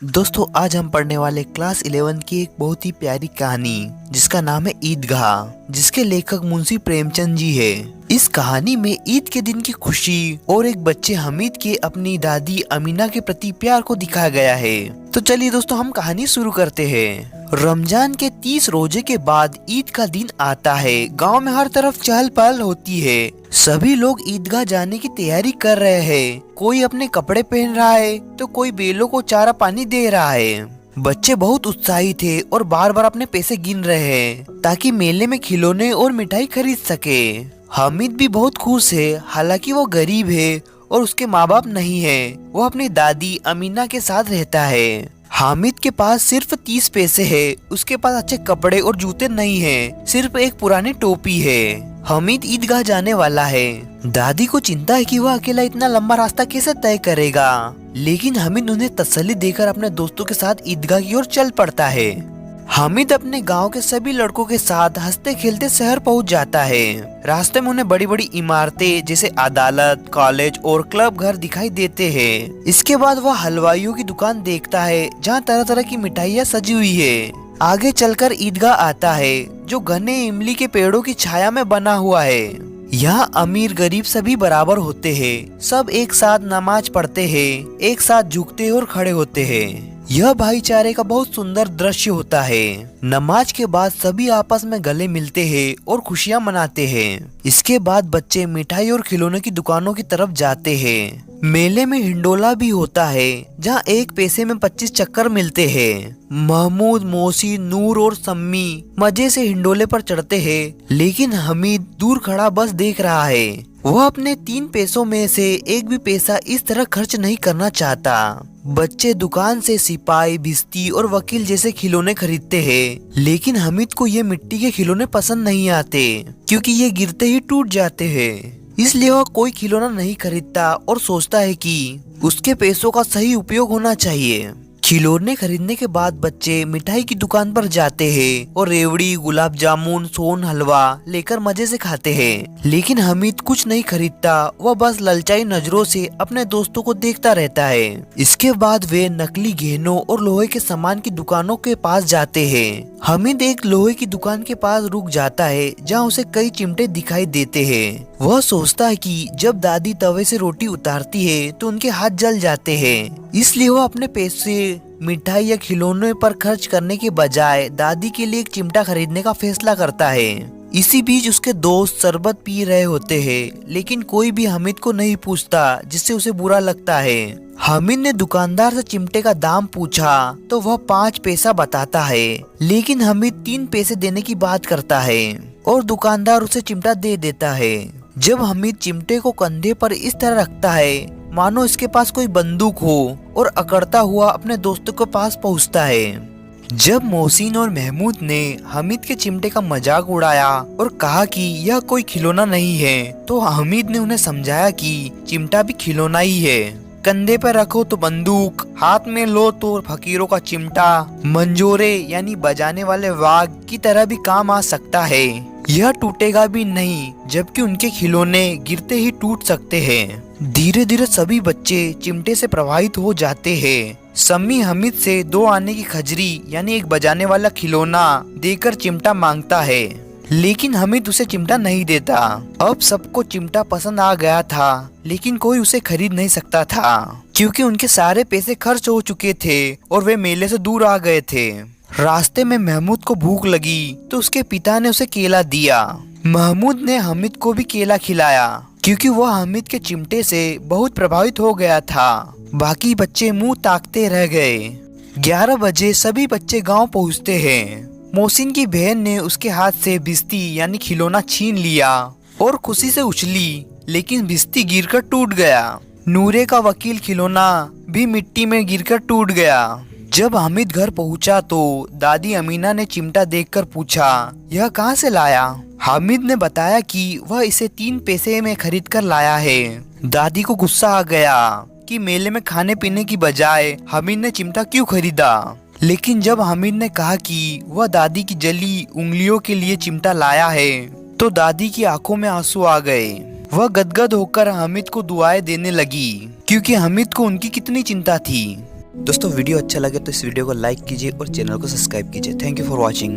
दोस्तों आज हम पढ़ने वाले क्लास 11 की एक बहुत ही प्यारी कहानी जिसका नाम है ईदगाह, जिसके लेखक मुंशी प्रेमचंद जी है। इस कहानी में ईद के दिन की खुशी और एक बच्चे हमीद के अपनी दादी अमीना के प्रति प्यार को दिखाया गया है। तो चलिए दोस्तों हम कहानी शुरू करते हैं। रमजान के 30 रोजे के बाद ईद का दिन आता है। गांव में हर तरफ चहल पहल होती है। सभी लोग ईदगाह जाने की तैयारी कर रहे हैं। कोई अपने कपड़े पहन रहा है तो कोई बैलों को चारा पानी दे रहा है। बच्चे बहुत उत्साहित थे और बार बार अपने पैसे गिन रहे हैं ताकि मेले में खिलौने और मिठाई खरीद सके। हामिद भी बहुत खुश है, हालांकि वो गरीब है और उसके माँ बाप नहीं है। वो अपनी दादी अमीना के साथ रहता है। हामिद के पास सिर्फ 30 पैसे है। उसके पास अच्छे कपड़े और जूते नहीं है, सिर्फ एक पुरानी टोपी है। हामिद ईदगाह जाने वाला है। दादी को चिंता है कि वह अकेला इतना लंबा रास्ता कैसे तय करेगा, लेकिन हामिद उन्हें तसल्ली देकर अपने दोस्तों के साथ ईदगाह की ओर चल पड़ता है। हामिद अपने गांव के सभी लड़कों के साथ हंसते खेलते शहर पहुंच जाता है। रास्ते में उन्हें बड़ी बड़ी इमारतें जैसे अदालत, कॉलेज और क्लब घर दिखाई देते हैं। इसके बाद वह हलवाइयों की दुकान देखता है जहां तरह तरह की मिठाइयाँ सजी हुई है। आगे चलकर ईदगाह आता है जो घने इमली के पेड़ों की छाया में बना हुआ है। यहाँ अमीर गरीब सभी बराबर होते हैं। सब एक साथ नमाज पढ़ते हैं, एक साथ झुकते और खड़े होते हैं। यह भाईचारे का बहुत सुंदर दृश्य होता है। नमाज के बाद सभी आपस में गले मिलते हैं और खुशियाँ मनाते हैं। इसके बाद बच्चे मिठाई और खिलौनों की दुकानों की तरफ जाते हैं। मेले में हिंडोला भी होता है जहाँ एक पैसे में 25 चक्कर मिलते हैं। महमूद, मोहसिन, नूर और सम्मी मजे से हिंडोले पर चढ़ते हैं, लेकिन हमीद दूर खड़ा बस देख रहा है। वह अपने 3 पैसों में से एक भी पैसा इस तरह खर्च नहीं करना चाहता। बच्चे दुकान से सिपाही, भिश्ती और वकील जैसे खिलौने खरीदते हैं, लेकिन हमीद को ये मिट्टी के खिलौने पसंद नहीं आते क्योंकि ये गिरते ही टूट जाते हैं। इसलिए वह कोई खिलौना नहीं खरीदता और सोचता है कि उसके पैसों का सही उपयोग होना चाहिए। खिलौने खरीदने के बाद बच्चे मिठाई की दुकान पर जाते हैं और रेवड़ी, गुलाब जामुन, सोन हलवा लेकर मजे से खाते हैं, लेकिन हमीद कुछ नहीं खरीदता। वह बस ललचाई नजरों से अपने दोस्तों को देखता रहता है। इसके बाद वे नकली गहनों और लोहे के सामान की दुकानों के पास जाते हैं। हमीद एक लोहे की दुकान के पास रुक जाता है जहाँ उसे कई चिमटे दिखाई देते हैं। वह सोचता है कि जब दादी तवे से रोटी उतारती है तो उनके हाथ जल जाते हैं, इसलिए वह अपने पैसे मिठाई या खिलौने पर खर्च करने के बजाय दादी के लिए एक चिमटा खरीदने का फैसला करता है। इसी बीच उसके दोस्त शरबत पी रहे होते हैं, लेकिन कोई भी हामिद को नहीं पूछता, जिससे उसे बुरा लगता है। हामिद ने दुकानदार से चिमटे का दाम पूछा तो वह 5 पैसा बताता है, लेकिन हामिद 3 पैसे देने की बात करता है और दुकानदार उसे चिमटा दे देता है। जब हामिद चिमटे को कंधे पर इस तरह रखता है मानो इसके पास कोई बंदूक हो और अकड़ता हुआ अपने दोस्तों के पास पहुंचता है। जब मोहसिन और महमूद ने हामिद के चिमटे का मजाक उड़ाया और कहा कि यह कोई खिलौना नहीं है, तो हामिद ने उन्हें समझाया कि चिमटा भी खिलौना ही है। कंधे पर रखो तो बंदूक, हाथ में लो तो फकीरों का चिमटा मंजोरे यानी बजाने वाले वाग की तरह भी काम आ सकता है। यह टूटेगा भी नहीं, जबकि उनके खिलौने गिरते ही टूट सकते हैं। धीरे धीरे सभी बच्चे चिमटे से प्रभावित हो जाते हैं। सम्मी हामिद से 2 आने की खजरी यानी एक बजाने वाला खिलौना देकर चिमटा मांगता है, लेकिन हामिद उसे चिमटा नहीं देता। अब सबको चिमटा पसंद आ गया था, लेकिन कोई उसे खरीद नहीं सकता था क्योंकि उनके सारे पैसे खर्च हो चुके थे और वे मेले से दूर आ गए थे। रास्ते में महमूद को भूख लगी तो उसके पिता ने उसे केला दिया। महमूद ने हामिद को भी केला खिलाया क्योंकि वह हामिद के चिमटे से बहुत प्रभावित हो गया था। बाकी बच्चे मुंह ताकते रह गए। 11 बजे सभी बच्चे गांव पहुंचते हैं। मोहसिन की बहन ने उसके हाथ से भिश्ती यानी खिलौना छीन लिया और खुशी से उछली, लेकिन भिश्ती गिरकर टूट गया। नूरे का वकील खिलौना भी मिट्टी में गिरकर टूट गया। जब हामिद घर पहुंचा तो दादी अमीना ने चिमटा देखकर पूछा, यह कहाँ से लाया? हामिद ने बताया कि वह इसे 3 पैसे में खरीद कर लाया है। दादी को गुस्सा आ गया कि मेले में खाने पीने की बजाय हामिद ने चिमटा क्यों खरीदा। लेकिन जब हामिद ने कहा कि वह दादी की जली उंगलियों के लिए चिमटा लाया है, तो दादी की आंखों में आंसू आ गए। वह गदगद होकर हामिद को दुआएं देने लगी क्योंकि हामिद को उनकी कितनी चिंता थी। दोस्तों वीडियो अच्छा लगे तो इस वीडियो को लाइक कीजिए और चैनल को सब्सक्राइब कीजिए। Thank you for watching.